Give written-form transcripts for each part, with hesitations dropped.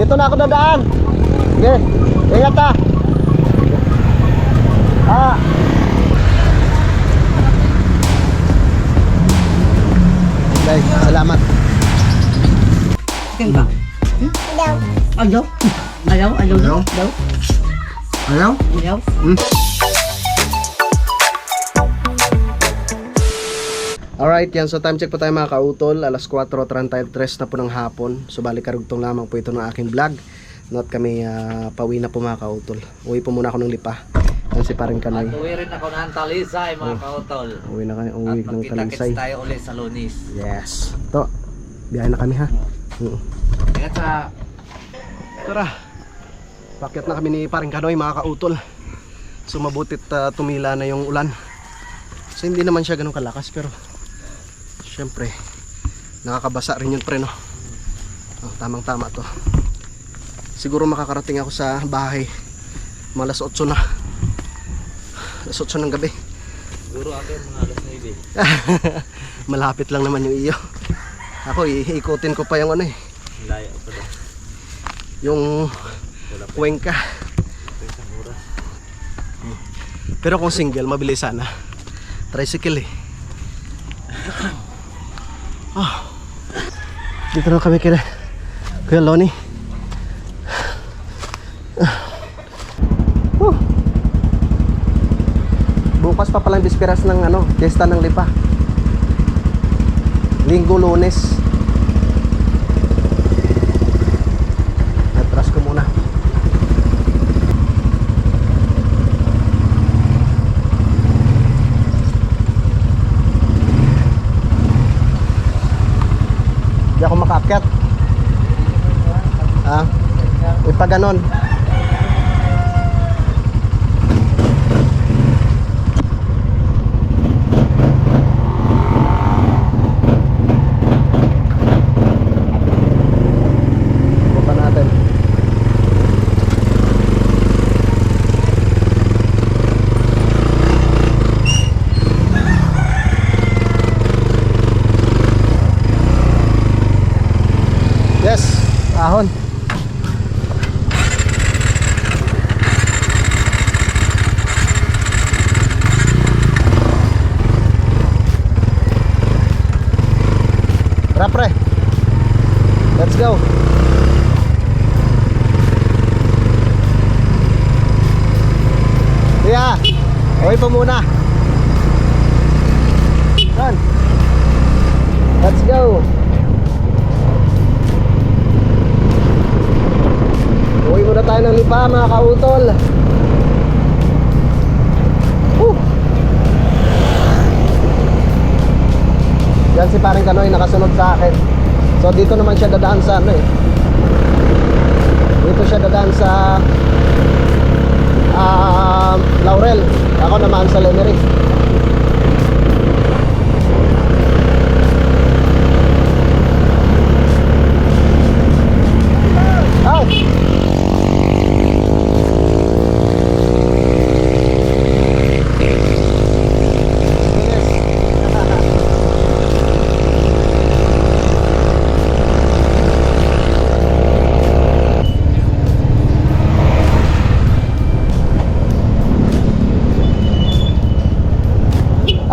Dito na ako dadaan. Okay. Ingat ha. Okay, salamat. Tingin ba? Ayaw. Ayaw? Ayaw? Ayaw? Ayaw? Ayaw? Ayaw? Alright, yan. So time check po tayo mga kautol. Alas 4:33 na po ng hapon. So balik karugtong lamang po ito ng aking vlog. Not kami pauwi na po mga kautol. Uwi po muna ako ng Lipa. Yan si Paring Kanoy. At uwi rin ako ng Talisay mga kautol. Uwi na kami, uwi At ng magkita-kits Talisay. tayo ulit sa Lunis. Yes. To, biyahe na kami ha. Ingat sa... Tara. Pakyat na kami ni Paring Kanoy mga kautol. So mabutit tumila na yung ulan. So hindi naman siya ganun kalakas pero syempre nakakabasa rin yun pre no. Tamang tama to. Siguro makakarating ako sa bahay mga alas 8 na. Alas 8 ng gabi. Siguro akin mga alas 9. Malapit lang naman yung iyo. Ako iikutin ko pa yung ano eh, Layo pa daw. yung Cuenca. Isang oras. Pero kung single mabilis sana. Tricycle eh. Dito na kami kila Kuya Lonnie. Bukas pa palang bisperas ng ano, fiesta ng Lipa. Linggo, Lunes. Natras ko muna. Di ako makaakyat. Pag ganon. Baba natin. Yes, ahon. Tara pre. Let's go. Yeah. Uwi po muna. Done. Let's go. Uwi muna tayo ng Lipa mga kautol. Yan si Paring Kanoy nakasunod sa akin. So dito naman siya dadaan sa ano eh. Dito siya dadaan sa Laurel. Ako naman sa Lemery.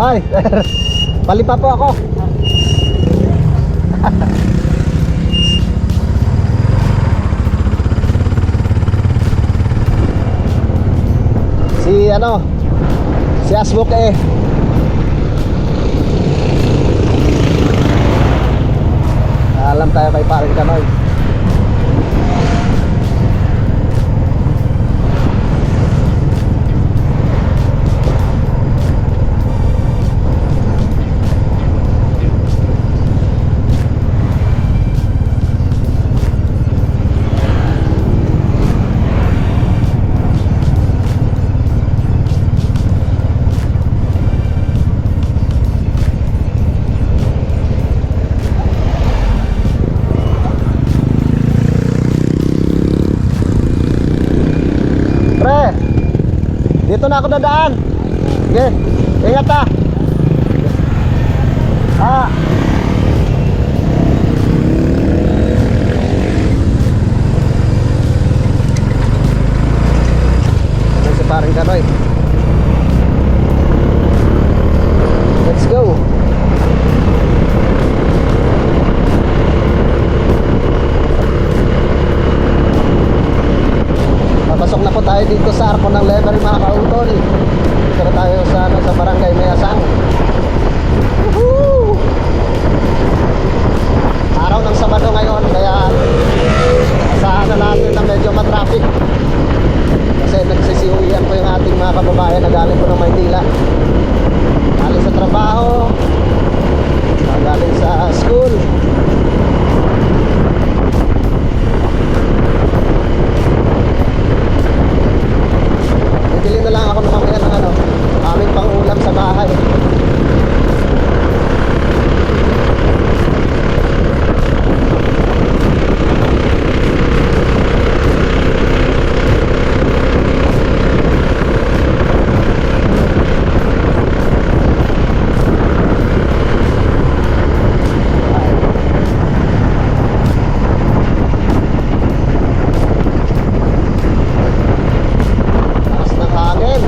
Ay, palipa po ako. Si ano, si Asbok eh. Alam tayo kay Paring Kanoy. Dito na ako dadaan. Sige, ingat ha. tayo dito sa Arco ng Lever mga kautol. Dito na tayo sa, sa Barangay Mayasang. Woohoo! Araw ng Sabado ngayon, kaya asahan na natin na medyo matraffic. Kasi nagsisiuwian ko yung ating mga kababayan na galing po ng Maynila. Galing sa trabaho, galing sa school. Bibili na lang ako ng mamaya ng aming pang-ulam sa bahay. Lakas ng hangin.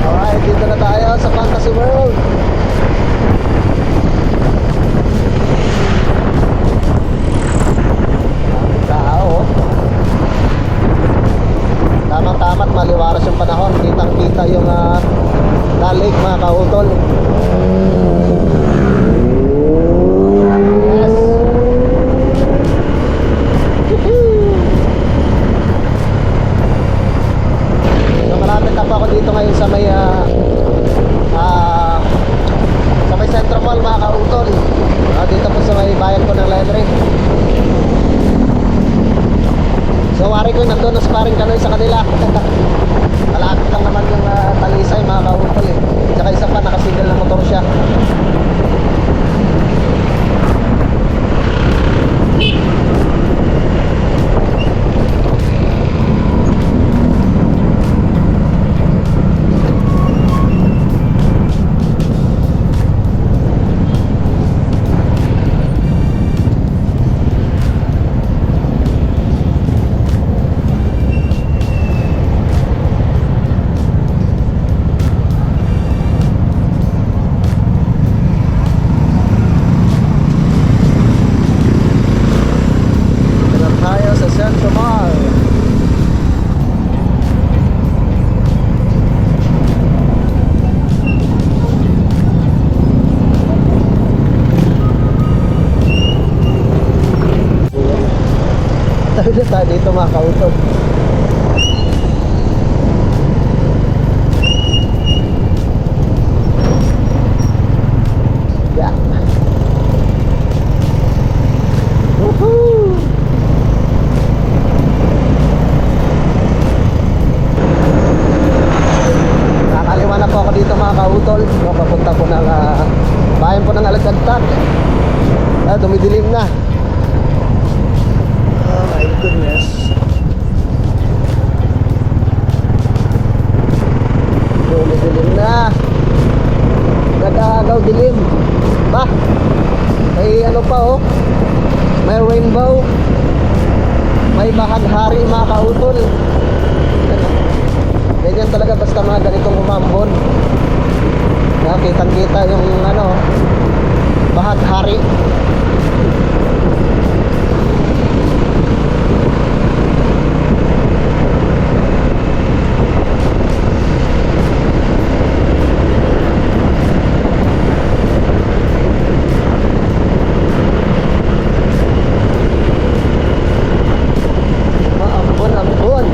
Alright, dito na tayo sa Fantasy World. Daming tao. Tamang-tama't maliwaras yung panahon. Kitang-kita yung dalig mga kautol. Yes. So malapit na po ako dito ngayon sa may Centro Mall mga kautol. Dito po sa may bayan ko ng Lebre. So wari ko nandun na sparring kanoy sa kanila. Malapit lang naman yung talisay mga kautol eh. Tsaka isa pa nakasingle na motor siya. Dito na tayo sa Centro Mall. Tayo na tayo dito mga kautol. Yeah. Woohoo! Nakakaliwa na po ako dito mga kautol. Papunta po ng bayan po ng Alagantag. Dumidilim na. Oh my goodness. Dumidilim na. Nag-aagaw dilim. Ba? May ano pa oh. May rainbow. May bahaghari mga kautol. Ganyan talaga basta mga ganitong umambon. Kitang-kita yung bahaghari. Ambon.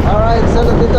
Alright, so nandito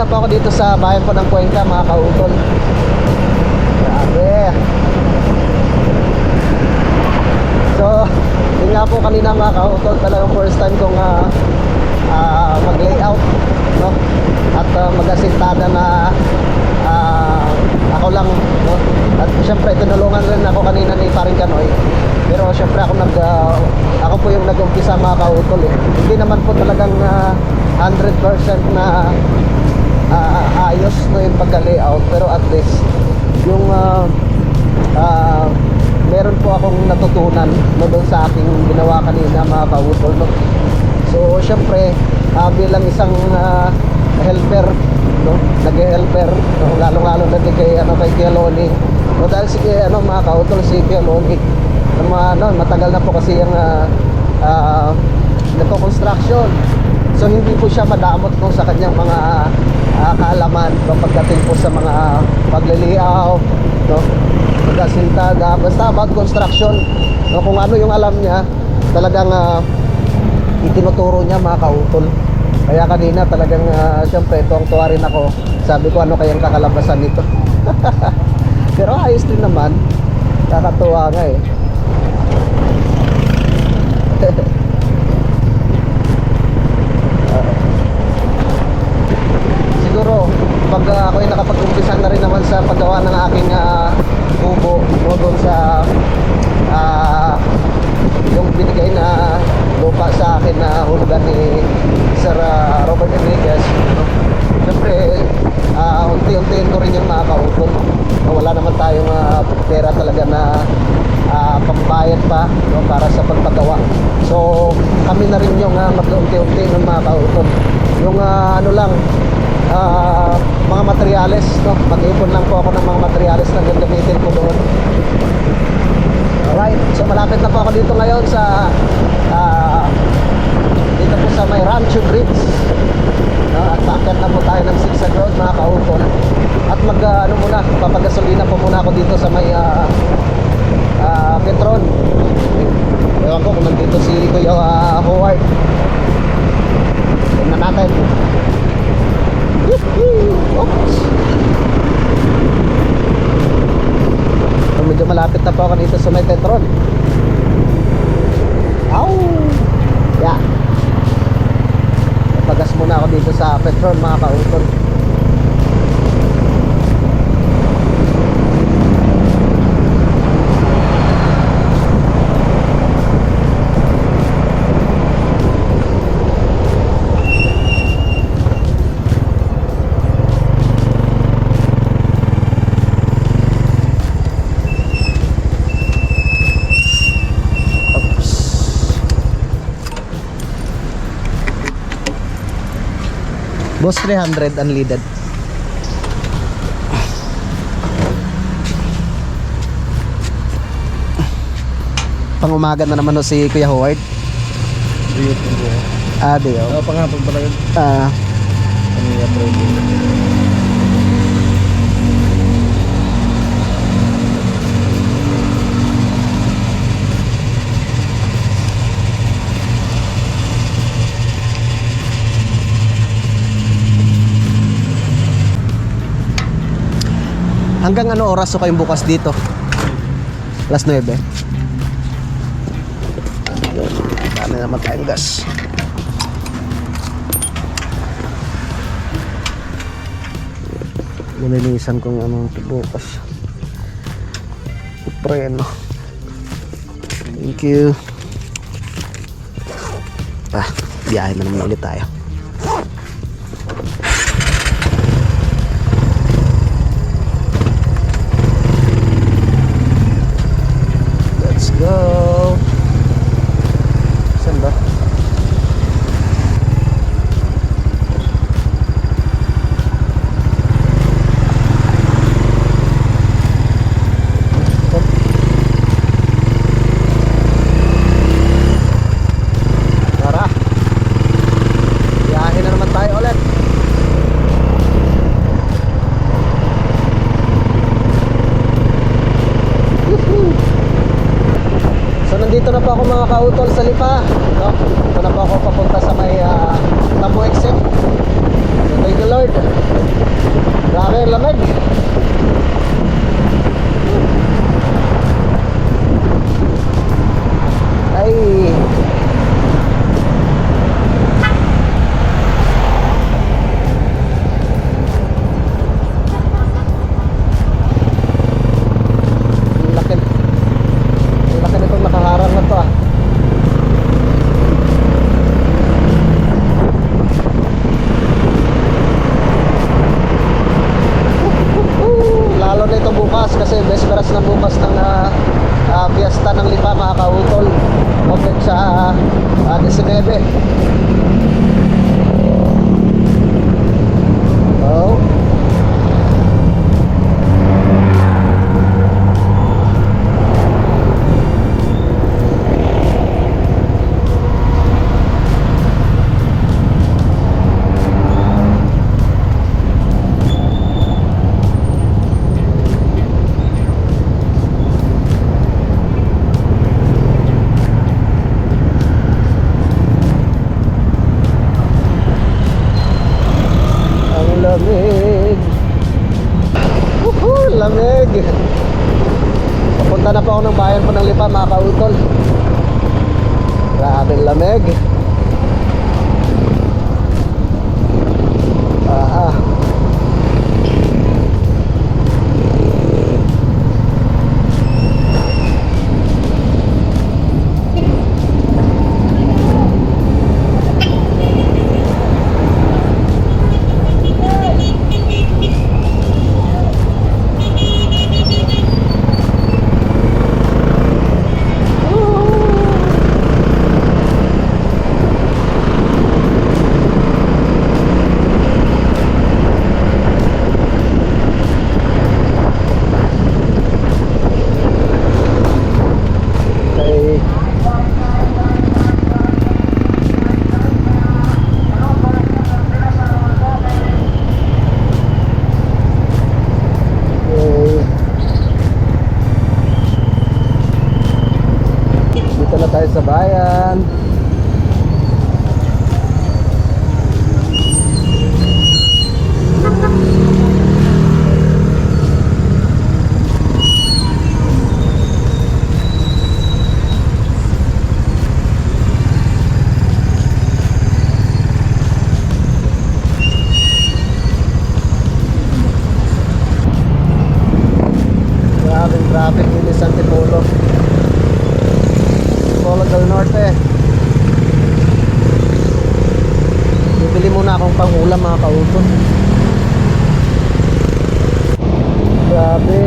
na po ako dito sa bayan po ng Cuenca, mga kautol. Grabe. So, yun nga po kanina mga kautol, talagang first time kong mag-layout, no? At mag-asintada na ako lang, no? At syempre tinulungan rin ako kanina ni Paring Kanoy. Pero syempre ako po yung nag-umpisa mga kautol eh. Hindi naman po talagang 100% na ayos no yung pagka-layout, pero at least yung meron po akong natutunan no doon sa aking ginawa kanina mga kautol, no? So syempre bilang isang helper, no, nag-helper, no, lalo-lalo na din kay Kuya Loni. O dahil si mga kautol, si Kuya Loni matagal na po kasi yung nagko-construction. So hindi po siya madamot no, sa kanyang mga kaalaman no, pagdating po sa mga pagliliaw, no, pag-asintada, basta about construction, no, kung ano yung alam niya, talagang itinuturo niya mga kautol. Kaya kanina talagang syempre tuwang-tuwa rin ako. Sabi ko ano kayang kakalabasan nito. Pero ayos din naman. Kakatuwa nga eh. Siguro pag ako ay nakapag-umpisa na rin naman sa paggawa ng aking kubo o doon sa yung binigay na lupa sa akin na hulugan ni Sir Robert Enriquez, no? Siyempre unti-untiin ko rin yung mga kautol. Wala naman tayong pera talaga na pambayad pa, no, para sa pagpagawa. So kami na rin yung mag-unti-unti ng mga kautol. Yung ano lang, mga materyales, no? Mag-ipon lang po ako ng mga materyales na gagamitin ko doon. Alright, so malapit na po ako dito ngayon sa dito po sa may Rancho Bridge, no? At paakyat na po tayo ng Zigzag Road mga kautol. At ano muna, papagasolina po muna ako dito sa may Petron. Ewan ko kung nandito si Kuya Howard. Tingnan natin. Oops. So, medyo malapit na po ako dito sa may Petron. Ow! Yeah. Pagas muna ako dito sa Petron mga kautol. Boss 300 unleaded. Pang umaga na naman no si Kuya Howard. Diyot mo po. Diyo. Pangapag pala yun. Ano yung approval? Hanggang ano oras so kayong bukas dito? Alas 9. Dami naman tayong gas. Nilinisan kong ano bukas. Preno. Thank you. Biyahe na naman ulit tayo. Go. Saan ba? Tara. Biyahe na naman tayo ulit. So nandito na po ako mga kautol sa Lipa, no? Ito na po ako papunta sa may Tamo Exit. So thank you Lord. Grabe, lamig. Ay. Laki. Laki nitong nakaharang na to ah. Lalo na ito bukas kasi besperas na bukas ng fiesta ng Lipa mga kautol. Open sa 19. Oh. Lamig. Lamig. Papunta na pa ako ng bayan pa ng Lipa mga kautol. Grabe lamig. Dito na tayo sa bayan. Grabing traffic din sa Antipolo. Antipolo del Norte. Bibili muna akong pangulam mga kauton. Grabe.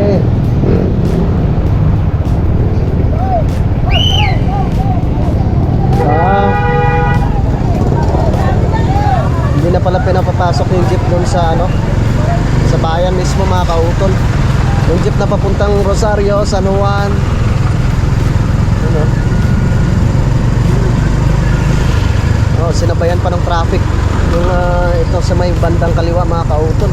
Hindi na pala pinapapasok yung jeep doon sa sa bayan mismo mga kauton. Yung jeep na papuntang Rosario, San Juan. Oh, sinabayan pa ng traffic yung ito sa may bandang kaliwa mga kauton.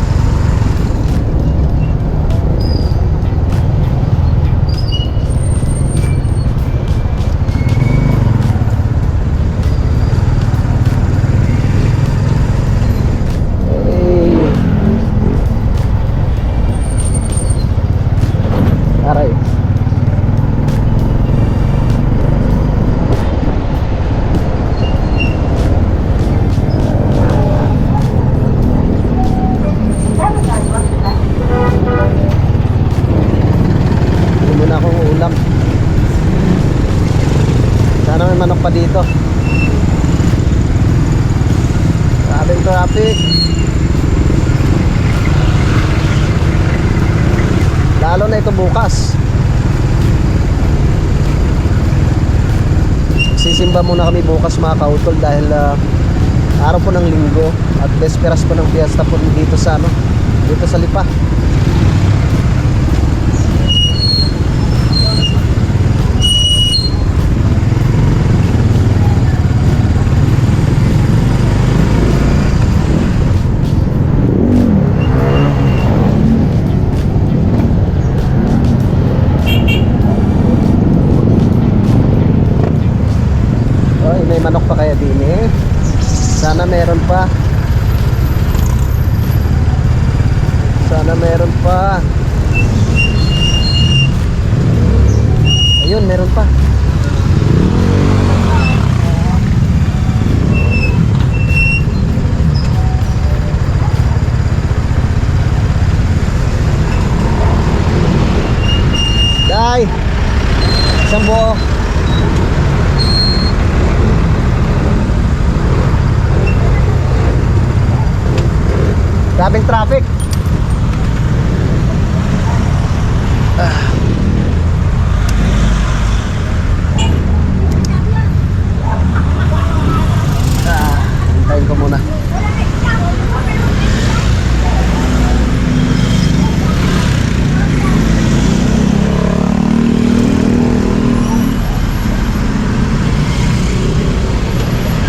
Aray. Hindi na akong ulam. Sana may manok pa dito. Grabing traffic. Lalo na ito bukas. Sisimba muna kami bukas mga kautol dahil araw po ng linggo at besperas po ng fiesta po dito sa dito sa Lipa. May manok pa kaya din eh. Sana meron pa. Sana Sana meron pa. Ayun, meron pa. Day! Isang buo. Grabing traffic. Hintayin ko muna.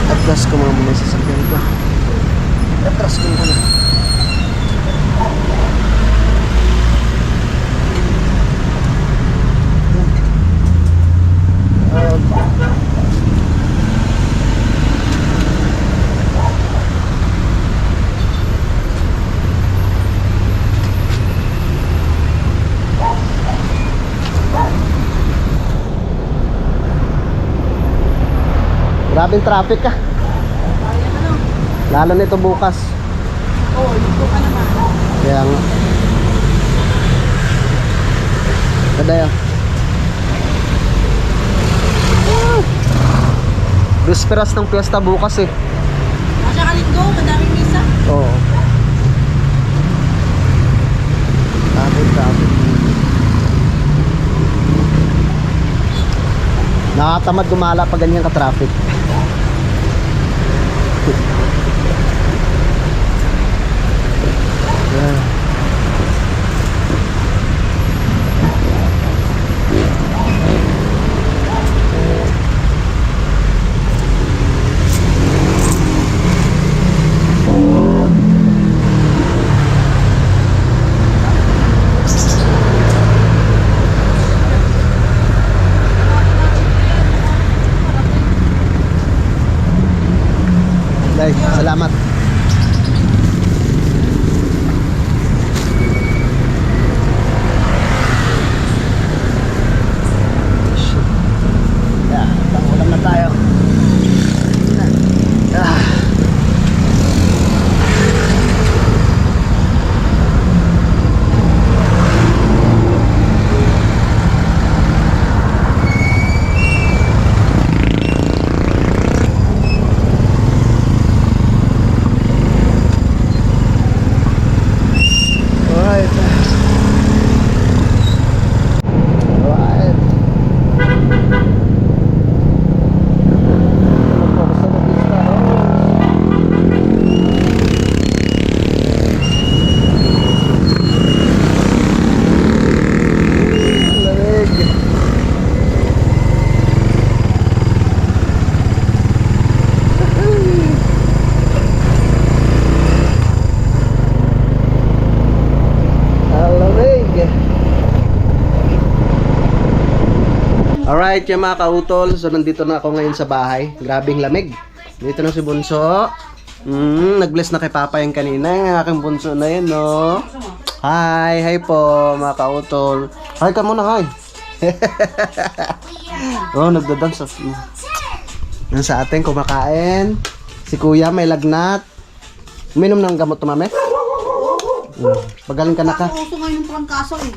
Atras ko muna sa sasakyan ko. Atras ko muna. Grabing traffic ka. Lalo nito bukas. Oo, ito ka naman. Kaya nga. Kadayo. Bisperas ng piyesta bukas eh. Masya kalinggo, madaming misa. Oo. Traffic. Nakatamad gumala pag ganyan ka-traffic. Yeah. Day, salamat. Yeah, pangulam na tayo. Ah. Alright. Alright. Focus sa pista. Lamig. Alright, yung mga kautol. So, nandito na ako ngayon sa bahay. Grabing lamig. Dito na si Bunso. Nag-bless na kay Papa yung kanina. Yung aking Bunso na yun, no? Hi, hi po, mga kautol. Hi ka muna, hi. Oh, nagdadance. Yan sa atin, kumakain. Si Kuya may lagnat. Uminom ng gamot to, mame? Pagaling ka na ka. Uso ngayon ng prangkaso eh.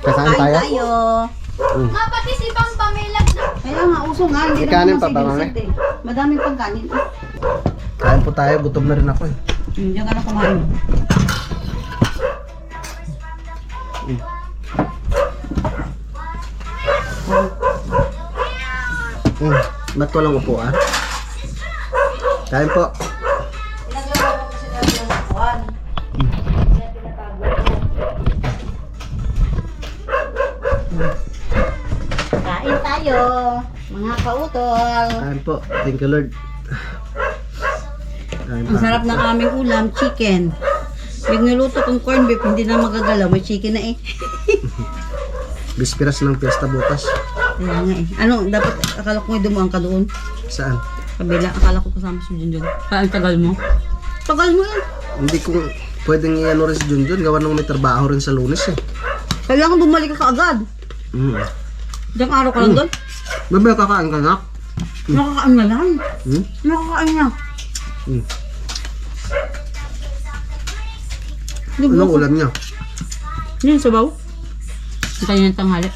Kakain tayo? Nga, pati si Pang Pamilag na. Kaya nga, uso nga. Hindi May kanin naman pa si ba, Vincent eh. Madaming pagkanin. Kain po tayo, gutom na rin ako eh. Diyan ka na kumain. Ba't walang upuan? Kain po. Pinaglaro ko kasi na yung upuan. Kain tayo, mga kautol. Kain po. Thank you, Lord. Kain Ang pa. sarap ng aming ulam, chicken. Yung niluto kong corn beef, hindi na magagalaw. May chicken na eh. Bispiras ng piyesta bukas. Kaya nga eh. Ano, dapat akala ko nga dumaan ka doon. Saan? Kabila, akala ko kasama si Junjun. Ang tagal mo. Tagal mo yan. Hindi ko Pwedeng i-ano rin si Junjun, gawa ng may trabaho rin sa Lunes eh. Kailangan bumalik ka kaagad. Mm. Isang araw ka lang doon. Bebe, kakain ka na? Nakakain na lang. Hmm? Nakakain na. Hmm. Di ba Anong ko- ulam niya? Yun, sabaw. Ang kanya ng tanghali.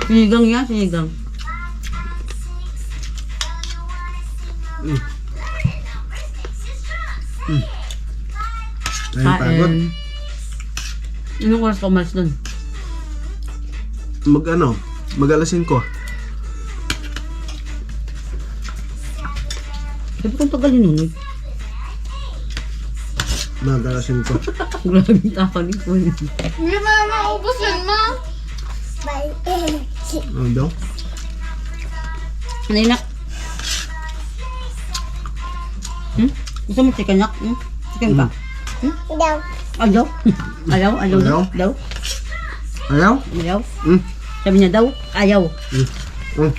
Sinigang yan, sinigang. Ayun, pagod. Anong oras ka umalis doon? Mag-alasin ko. Sabi kong tagal yun. Mag-alasin ko. Grabe yung takal ko. Hindi mo na maubos yun, ma. Ano daw? Ano yun, nak? Gusto mo chicken, nak? Chicken ka? Daw. Ayaw? Ayaw? Ayaw daw? Ayaw? Daw? Ayaw? Ayaw? Hmm. Sabi niya daw? Ayaw. Hmm.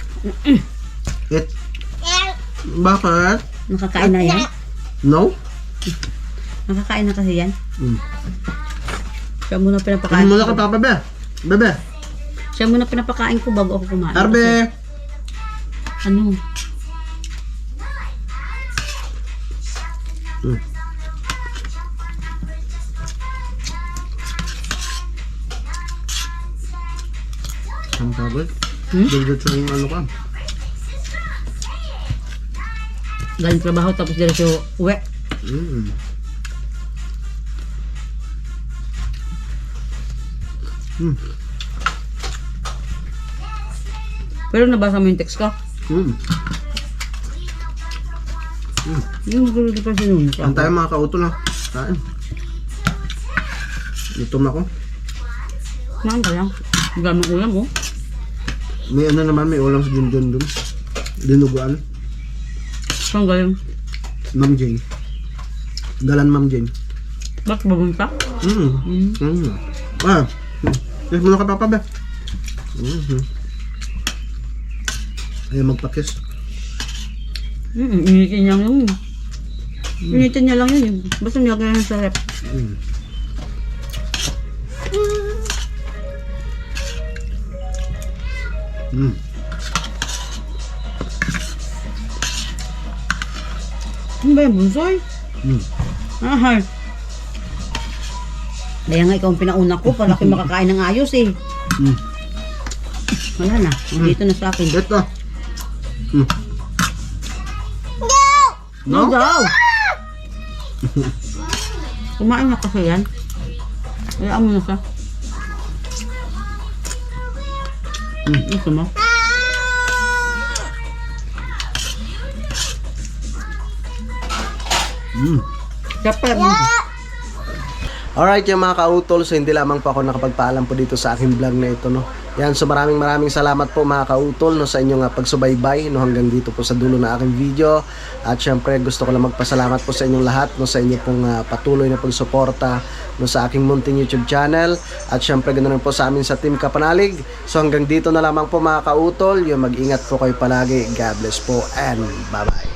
It. Bakit? Nakakain na yan? No? Nakakain na kasi yan? Hmm. Siya muna pinapakain Ano muna ko. ka pa, bebe? Bebe? Siya muna pinapakain ko bago ako kumain. Arbe! Kasi, ano? Hmm. Ang pagod? Dagdag sa yung ano ka? Galing trabaho tapos diretso uwi. Mm. Pero nabasa mo yung text ko? Mm. Yung magulog pa siya nun. Ang tayo mga kautol ha. Kain. Gutom ako. Kumain ka lang. Gamang ulam oh. May ano naman, may ulam sa Junjun dun. Dinuguan. Saan galing? Ma'am Jane. Galan Ma'am Jane. Bakit babunta? Ah. Kiss muna ka papa be. Ayaw magpa-kiss. Initin niya lang yun. Initin niya lang yun. Basta nilagay lang sa rep. Ano ba yung bunsoy? Ahar. Kaya nga ikaw ang pinauna ko para kayo makakain ng ayos eh. Wala na. Dito na sa akin. Ito. No daw! Kumain na kasi yan. Kaya mo na siya. Gusto mo? Kapag Alright yung mga kautol, so hindi lamang po ako nakapagpaalam po dito sa aking vlog na ito, no. Yan, so maraming salamat po mga kautol, no, sa inyong pagsubaybay, no, hanggang dito po sa dulo na aking video. At syempre gusto ko lang magpasalamat po sa inyong lahat, no, sa inyo pong patuloy na pagsuporta, no, sa aking munting YouTube channel. At syempre ganoon po sa amin sa Team Kapanalig. So hanggang dito na lamang po mga kautol, yung mag-ingat po kayo palagi. God bless po and bye bye.